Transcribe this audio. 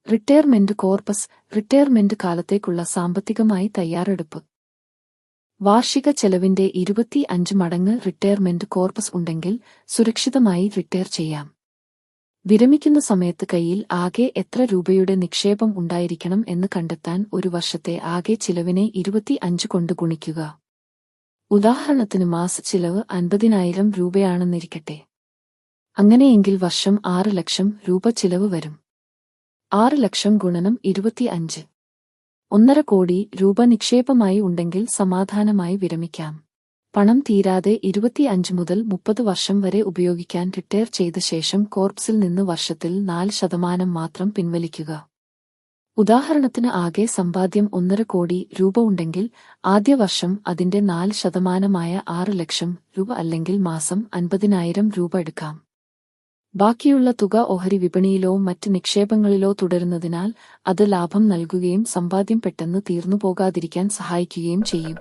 Retirement corpus retirement കാലത്തേക്കുള്ള സാമ്പത്തികമായി തയ്യാറെടുപ്പ്. വാർഷിക ചെലവിന്റെ 25 മടങ്ങ് റിട്ടയർമെന്റ് കോർപ്പസ് ഉണ്ടെങ്കിൽ സുരക്ഷിതമായി റിട്ടയർ ചെയ്യാം. വിരമിക്കുന്ന സമയത്ത് കയ്യിൽ ആകെ എത്ര രൂപയുടെ നിക്ഷേപം ഉണ്ടായിരിക്കണം എന്ന് കണ്ടെത്താൻ ഒരു വർഷത്തെ ആകെ ചിലവിനെ 25 കൊണ്ട് ഗുണിക്കുക. ഉദാഹരണത്തിന് മാസ ചിലവ് 50,000 രൂപയാണെന്നിരിക്കട്ടെ. അങ്ങനെയെങ്കിൽ വർഷം 6 ലക്ഷം രൂപ ചിലവ് വരും. 6 ലക്ഷം ഗുണനം 25. 1.5 കോടി രൂപ നിക്ഷേപമായി ഉണ്ടെങ്കിൽ സമാധാനമായി വിരമിക്കാം. പണം തീരാതെ 25 മുതൽ 30 വർഷം വരെ ഉപയോഗിക്കാൻ റിട്ടയർ ചെയ്ത ശേഷം കോർപ്സിൽ നിന്ന് വർഷത്തിൽ 4% മാത്രം പിൻവലിക്കുക. ഉദാഹരണത്തിന് ആകെ സമ്പാദ്യം 1.5 കോടി രൂപ ഉണ്ടെങ്കിൽ ആദ്യ വർഷം അതിന്റെ 4%-ആയ 6 ലക്ഷം രൂപ അല്ലെങ്കിൽ മാസം 50,000 രൂപ എടുക്കാം. ബാക്കിയുള്ള തുക ഓഹരി വിപണിയിലോ മറ്റ് നിക്ഷേപങ്ങളിലോ തുടരുന്നതിനാൽ അത് ലാഭം നൽകുകയും സമ്പാദ്യം പെട്ടെന്ന് തീർന്നുപോകാതിരിക്കാൻ സഹായിക്കുകയും ചെയ്യും.